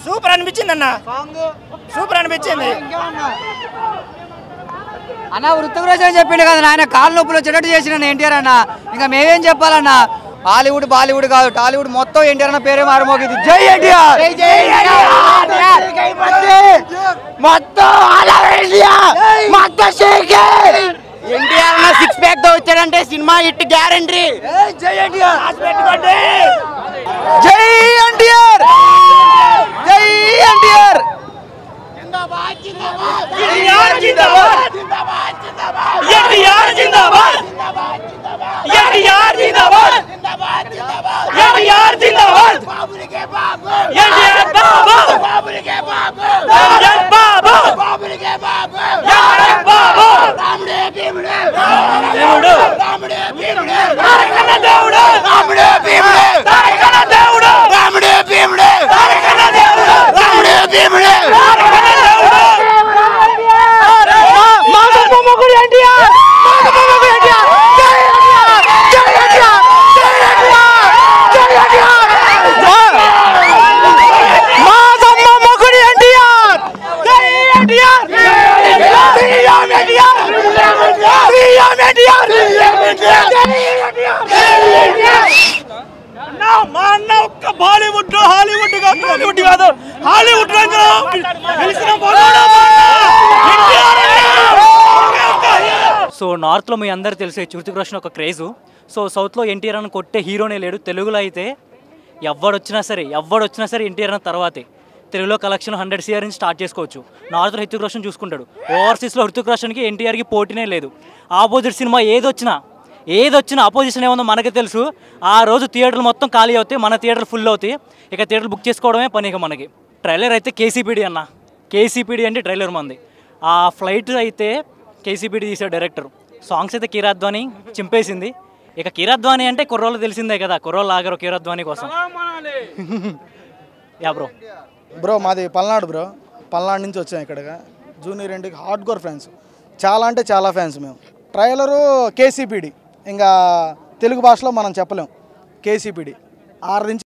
Super అనిపించింది అన్న, super అనిపించింది అన్న. వృత్తిగ్రోషన్ చెప్పిండు కదా ఆయన కాళ్ళ నొప్పులు వచ్చేటట్టు చేసిన ఎన్టీఆర్ అన్న. ఇంకా మేమేం చెప్పాలన్నా, హాలీవుడ్ బాలీవుడ్ కాదు టాలీవుడ్ మొత్తం ఎన్టీఆర్ అన్న పేరే మారుమోగింది. జై ఎన్టీఆర్, ఎన్టీఆర్ అన్న 6 ప్యాక్ తో వచ్చాడంటే సినిమా హిట్ గ్యారంటీ. జై ఎన్టీఆర్, జై ఎన్టీఆర్, జై ఎన్టీఆర్. ఎన్టీఆర్ జిందాబాద్, ఎన్టీఆర్ జిందాబాద్, ఎన్టీఆర్ జిందాబాద్, ఎన్టీఆర్ జిందాబాద్, ఎన్టీఆర్ బాబు, ఎన్టీఆర్ బాబు, ఎన్టీఆర్ బాబు, రాముడే భీముడే, దేవుడు, రాముడే భీముడే, తారకన్న దేవుడు, రాముడే భీముడే, తారకన్న దేవుడు, రాముడే భీముడే, తారకన్న దేవుడు, రాముడే భీముడే, తారకన్న దేవుడు. బాలీవుడ్ హాలీవుడ్ టాలీవుడ్ కాదు, హాలీవుడ్ సో నార్త్లో మీ అందరు తెలిసే హృతిక్ రోషన్ ఒక క్రేజు. సో సౌత్లో ఎన్టీఆర్ అని కొట్టే హీరోనే లేడు. తెలుగులో అయితే ఎవడొచ్చినా సరే ఎన్టీఆర్ అన్న తర్వాతే. తెలుగులో కలెక్షన్ 100 CR నుంచి స్టార్ట్ చేసుకోవచ్చు. నార్త్లో హృతిక్ రోషన్ చూసుకుంటాడు. ఓవర్సీస్లో హృతిక్ రోషన్కి ఎన్టీఆర్కి పోటీనే లేదు. ఆపోజిట్ సినిమా ఏదొచ్చినా అపోజిషన్ ఏముందో మనకే తెలుసు. ఆ రోజు థియేటర్లు మొత్తం ఖాళీ అవుతాయి, మన థియేటర్లు ఫుల్ అవుతాయి. ఇక థియేటర్లు బుక్ చేసుకోవడమే పని. ఇక మనకి ట్రైలర్ అయితే కేసీపీడీ అన్న, కేసీపీడీ అంటే ట్రైలర్ మంది. ఆ ఫ్లైట్ అయితే కేసీపీడీ తీసే డైరెక్టర్. సాంగ్స్ అయితే కీరాద్వాని చింపేసింది. ఇక కీరాద్వాని అంటే కుర్రోళ్ళు తెలిసిందే కదా, కుర్రోళ్ళు ఆగరు కీరాద్వాని కోసం. యా బ్రో మాది పల్నాడు బ్రో, పల్నాడు నుంచి వచ్చాం ఇక్కడగా. జూనియర్ ఎన్టీఆర్కి హార్డ్ కోర్ ఫ్యాన్స్, చాలా అంటే చాలా ఫ్యాన్స్ మేము. ట్రైలరు కేసీపీడీ, ఇంకా తెలుగు భాషలో మనం చెప్పలేం. కేసీపీడీ 6 నుంచి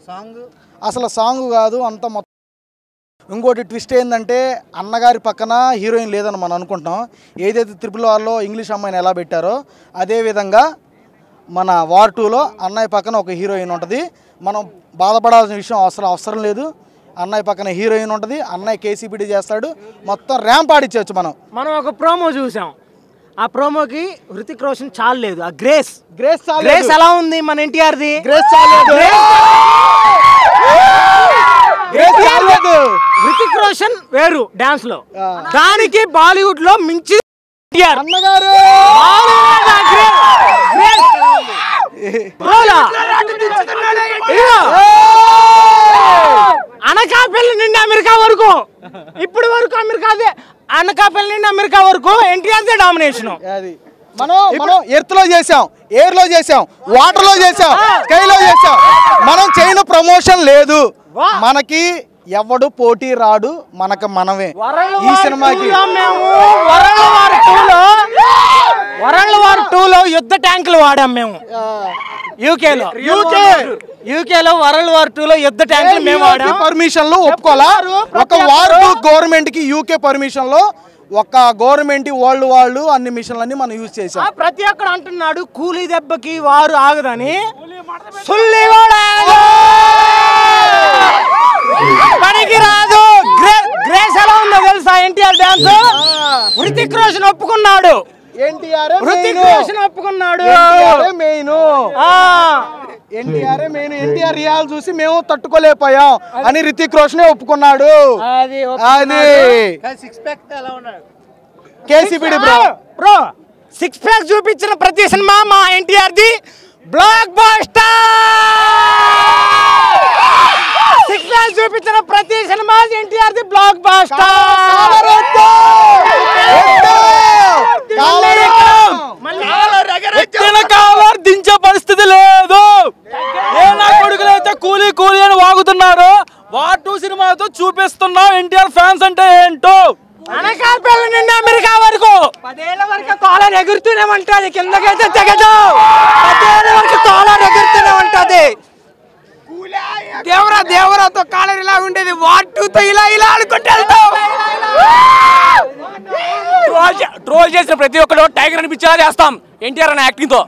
సాంగ్, అసలు సాంగ్ కాదు అంత మొత్తం. ఇంకోటి ట్విస్ట్ ఏంటంటే అన్నగారి పక్కన హీరోయిన్ లేదని మనం అనుకుంటాం. ఏదైతే RRRలో ఇంగ్లీష్ అమ్మాయిని ఎలా పెట్టారో అదేవిధంగా మన వార్ 2లో అన్నయ్య పక్కన ఒక హీరోయిన్ ఉంటుంది. మనం బాధపడాల్సిన విషయం అవసరం లేదు. అన్నయ్య పక్కన హీరోయిన్ ఉంటుంది, అన్నయ్య కేసీపీడీ చేస్తాడు, మొత్తం ర్యాంప్ ఆడిచ్చేవచ్చు. మనం ఒక ప్రోమో చూసాం. ఆ ప్రోమోకి హృతిక్ రోషన్ చాలేదు. ఆ గ్రేస్ ఎలా ఉంది మన ఎన్టీఆర్ది? గ్రేస్ చాలేదు. హృతిక్ రోషన్ వేరు డాన్స్ లో, దానికి బాలీవుడ్ లో మించి అన్నగారు. అనకాపల్లి నుండి అమెరికా వరకు, ఇప్పుడు వరకు అమెరికాదే, అనకాపల్లి నుండి అమెరికా వరకు ఎన్టీఆర్దే డామినేషన్. మనం ఎర్త్ లో చేసాం, ఎయిర్ లో చేసాం, వాటర్ లో చేసాం, స్కై లో చేసాం. మనం చేయని ప్రమోషన్ లేదు. మనకి ఎవడు పోటీ రాడు, మనమే ఈ సినిమాకి. వరల్డ్ వార్ 2లో యుద్ధ ట్యాంకులు వాడాం మేము. యూకేలో వరల్డ్ వార్ 2లో యుద్ధ ట్యాంకులు మేము వాడాం. పర్మిషన్ లో ఒప్పుకోలా. ఒక వార్ 2 గవర్నమెంట్ కి యూకే పర్మిషన్ లో ఒక గవర్నమెంట్ వాళ్ళు అన్ని మిషన్లన్నీ మనం యూజ్ చేసాం. ప్రతి ఒక్కడు అంటున్నాడు కూలీ దెబ్బకి వారు ఆగదని. పనికి రాదు. గ్రేస్ ఎలా ఉందో తెలుసా ఎన్టీఆర్ డాన్స్? హృతిక్ రోషన్ ఒప్పుకున్నాడు. హృతిక్ రోషన్ ఒప్పుకున్నాడు. ఎన్టీఆర్ రియాల్ చూసి మేము తట్టుకోలేకపోయాం అని హృతిక్ రోషన్ ఒప్పుకున్నాడు. అది కేసీపీడీ బ్రో 6 ప్యాక్ చూపించిన ప్రతి సినిమా మా NTR the blockbuster. 6 pack చూపించిన ప్రతి సినిమా ఎన్టీఆర్ ది బ్లాక్ బస్టర్. దించే చూపిస్తున్నాం ఎన్టీఆర్ ఫ్యాన్స్ అంటే ఏంటో. అనకాపల్లి నుండి అమెరికా వరకు 10 ఏళ్ల వరకు కాలర్ ఎగురుతూనే ఉంటది, కిందకైతే తెగదు. 10 ఏళ్ల వరకు కాలర్ ఎగురుతూనే ఉంటది. దేవరాతో కాలర్ ఇలా ఉండేది, వాటుతో ఇలా ఇలా అనుకుంటే ట్రోల్ చేసిన ప్రతి ఒక్కరు టైగర్ అనిపించేలా చేస్తాం ఎన్టీఆర్ అనే యాక్టింగ్ తో.